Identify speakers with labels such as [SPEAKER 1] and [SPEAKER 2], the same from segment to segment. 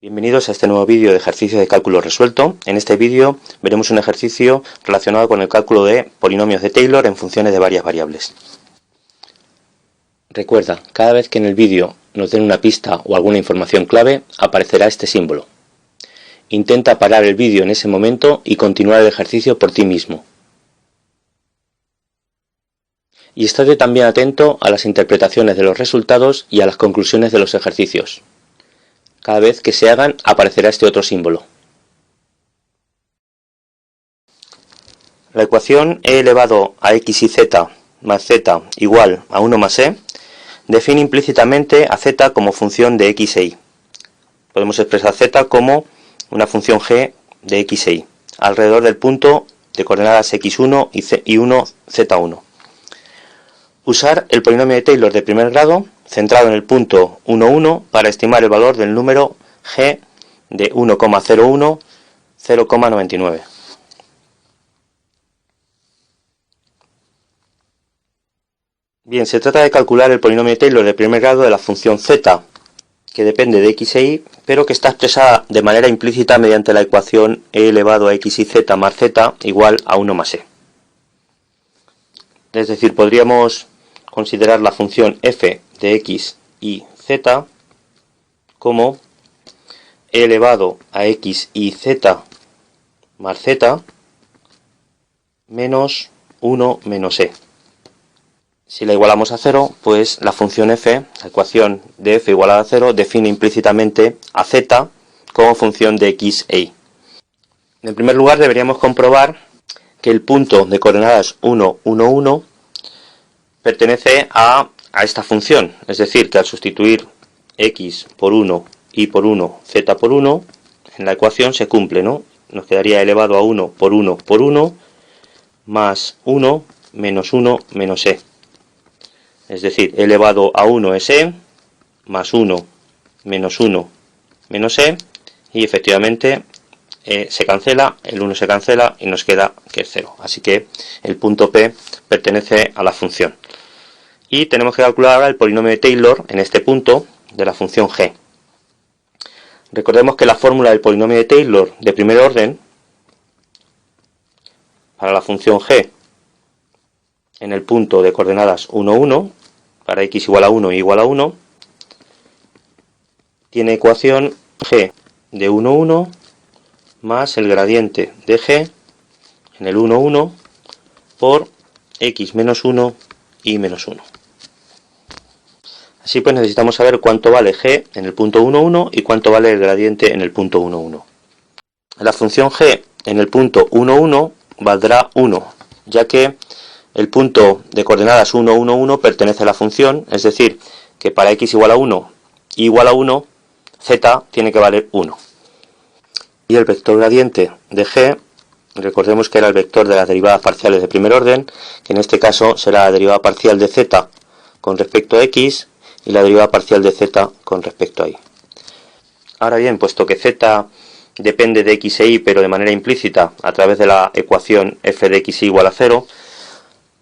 [SPEAKER 1] Bienvenidos a este nuevo vídeo de ejercicio de cálculo resuelto. En este vídeo veremos un ejercicio relacionado con el cálculo de polinomios de Taylor en funciones de varias variables. Recuerda, cada vez que en el vídeo nos den una pista o alguna información clave, aparecerá este símbolo. Intenta parar el vídeo en ese momento y continuar el ejercicio por ti mismo. Y estate también atento a las interpretaciones de los resultados y a las conclusiones de los ejercicios. Cada vez que se hagan, aparecerá este otro símbolo. La ecuación e elevado a x y z más z igual a 1 más e define implícitamente a z como función de x e y. Podemos expresar z como una función g de x e y, alrededor del punto de coordenadas x1 y 1, z1. Usar el polinomio de Taylor de primer grado, centrado en el punto 1, 1, para estimar el valor del número g de 1,01, 0,99. Bien, se trata de calcular el polinomio de Taylor de primer grado de la función z, que depende de x e y, pero que está expresada de manera implícita mediante la ecuación e elevado a x y z más z igual a 1 más e. Es decir, podríamos considerar la función f de x y z como e elevado a x y z más z menos 1 menos e. Si la igualamos a 0, pues la función f, la ecuación de f igualada a 0, define implícitamente a z como función de x e y. En primer lugar, deberíamos comprobar que el punto de coordenadas 1, 1, 1 pertenece a esta función, es decir, que al sustituir x por 1, y por 1, z por 1, en la ecuación se cumple, ¿no? Nos quedaría elevado a 1 por 1 por 1, más 1 menos e. Es decir, elevado a 1 es e, más 1 menos e, y efectivamente se cancela, el 1 se cancela y nos queda que es 0. Así que el punto P pertenece a la función. Y tenemos que calcular ahora el polinomio de Taylor en este punto de la función g. Recordemos que la fórmula del polinomio de Taylor de primer orden para la función g en el punto de coordenadas 1, 1, para x igual a 1 y igual a 1, tiene ecuación g de 1, 1 más el gradiente de g en el 1, 1 por x menos 1 y menos 1. Así pues necesitamos saber cuánto vale g en el punto 1, 1 y cuánto vale el gradiente en el punto 1, 1. La función g en el punto 1, 1 valdrá 1, ya que el punto de coordenadas 1, 1, 1 pertenece a la función, es decir, que para x igual a 1 y igual a 1, z tiene que valer 1. Y el vector gradiente de g, recordemos que era el vector de las derivadas parciales de primer orden, que en este caso será la derivada parcial de z con respecto a x y la derivada parcial de z con respecto a y. Ahora bien, puesto que z depende de x e y, pero de manera implícita, a través de la ecuación f de x igual a 0,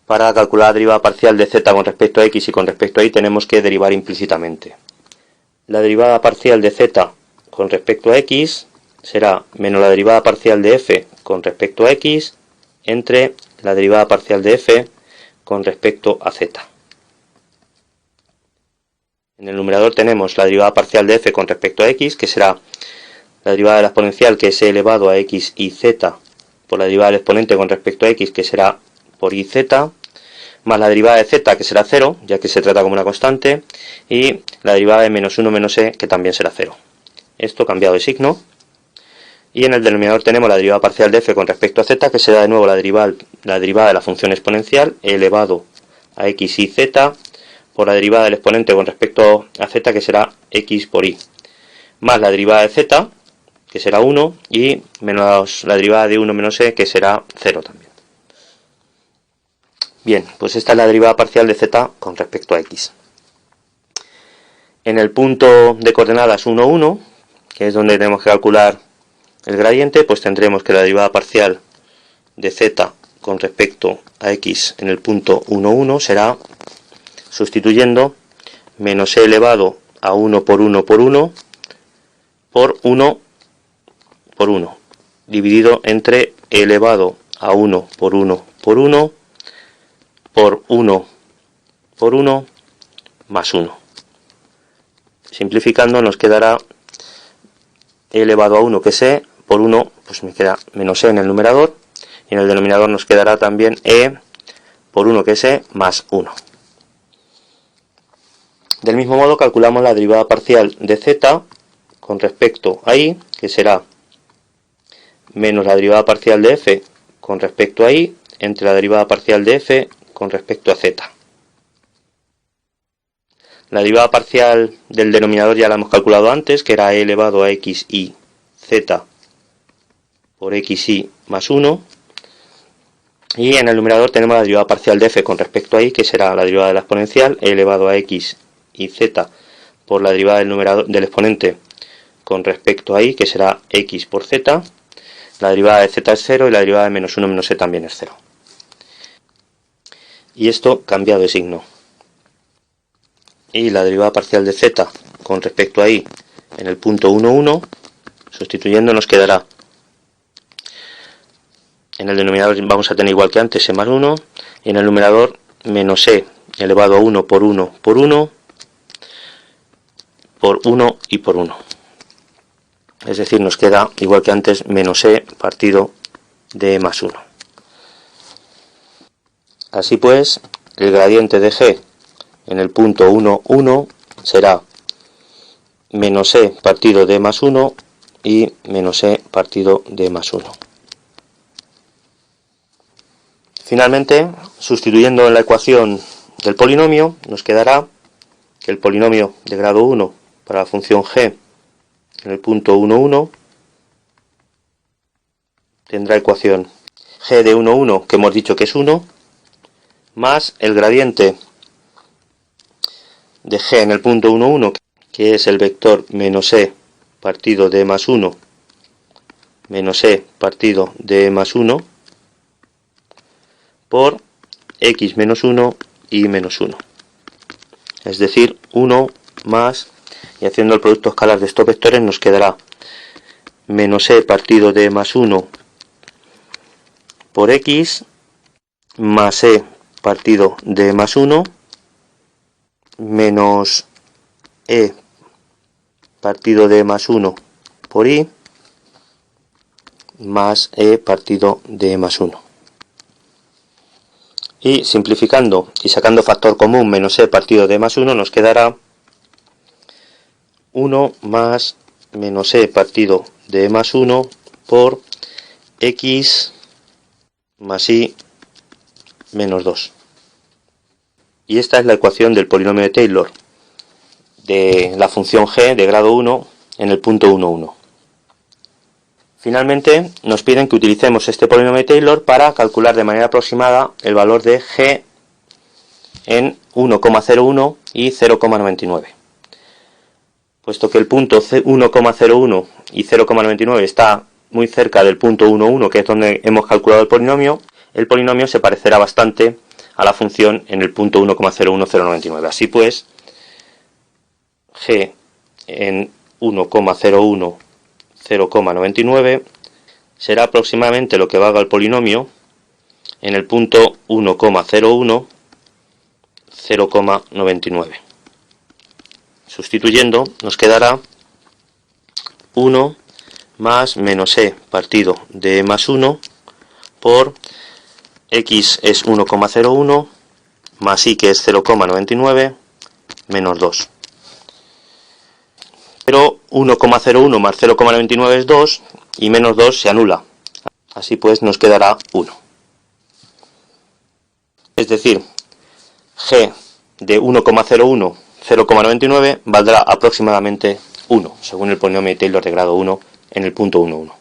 [SPEAKER 1] para calcular la derivada parcial de z con respecto a x y con respecto a y tenemos que derivar implícitamente. La derivada parcial de z con respecto a x será menos la derivada parcial de f con respecto a x entre la derivada parcial de f con respecto a z. En el numerador tenemos la derivada parcial de f con respecto a x, que será la derivada de la exponencial, que es e elevado a x y z, por la derivada del exponente con respecto a x, que será por y z, más la derivada de z, que será 0, ya que se trata como una constante, y la derivada de menos 1 menos e, que también será 0. Esto cambiado de signo. Y en el denominador tenemos la derivada parcial de f con respecto a z, que será de nuevo la derivada de la función exponencial, e elevado a x y z, por la derivada del exponente con respecto a z, que será x por y, más la derivada de z, que será 1, y menos la derivada de 1 menos e, que será 0 también. Bien, pues esta es la derivada parcial de z con respecto a x. En el punto de coordenadas 1, 1, que es donde tenemos que calcular el gradiente, pues tendremos que la derivada parcial de z con respecto a x en el punto 1, 1 será, sustituyendo, menos e elevado a 1 por 1 por 1 por 1 por 1, dividido entre e elevado a 1 por 1 por 1 por 1 por 1 más 1. Simplificando nos quedará e elevado a 1, que es e, por 1, pues me queda menos e en el numerador, y en el denominador nos quedará también e por 1, que es e, más 1. Del mismo modo calculamos la derivada parcial de z con respecto a y, que será menos la derivada parcial de f con respecto a y, entre la derivada parcial de f con respecto a z. La derivada parcial del denominador ya la hemos calculado antes, que era e elevado a x y z por xy más 1. Y en el numerador tenemos la derivada parcial de f con respecto a y, que será la derivada de la exponencial, e elevado a x y z por la derivada del numerador del exponente con respecto a y, que será x por z. La derivada de z es 0 y la derivada de menos 1 menos e también es 0. Y esto cambiado de signo. Y la derivada parcial de z con respecto a y en el punto 1, 1, sustituyendo nos quedará, en el denominador vamos a tener igual que antes e más 1, y en el numerador menos e elevado a 1 por 1 por 1 por 1 y por 1. Es decir, nos queda igual que antes menos e partido de e más 1. Así pues, el gradiente de g en el punto 1, 1 será menos e partido de e más 1 y menos e partido de e más 1. Finalmente, sustituyendo en la ecuación del polinomio, nos quedará que el polinomio de grado 1 para la función g en el punto 1, 1 tendrá ecuación g de 1, 1, que hemos dicho que es 1, más el gradiente de g en el punto 1, 1, que es el vector menos e partido de e más 1 menos e partido de e más 1 por x menos 1 y menos 1. Es decir, 1 más, y haciendo el producto escalar de estos vectores nos quedará menos e partido de e más 1 por x más e partido de e más 1 menos e partido de e más 1 por y más e partido de e más 1. Y simplificando y sacando factor común menos e partido de e más 1 nos quedará 1 más menos e partido de e más 1 por x más y menos 2. Y esta es la ecuación del polinomio de Taylor de la función g de grado 1 en el punto 1, 1. Finalmente nos piden que utilicemos este polinomio de Taylor para calcular de manera aproximada el valor de g en 1,01 y 0,99. Puesto que el punto 1,01 y 0,99 está muy cerca del punto 1,1, que es donde hemos calculado el polinomio se parecerá bastante a la función en el punto 1,01099. Así pues, g en 1,01 0,99 será aproximadamente lo que valga el polinomio en el punto 1,01 0,99. Sustituyendo nos quedará 1 más menos e partido de e más 1 por x es 1,01 más y, que es 0,99, menos 2. Pero 1,01 más 0,99 es 2 y menos 2 se anula. Así pues nos quedará 1. Es decir, g de 1,01 0,99 valdrá aproximadamente 1, según el polinomio de Taylor de grado 1 en el punto 1,1.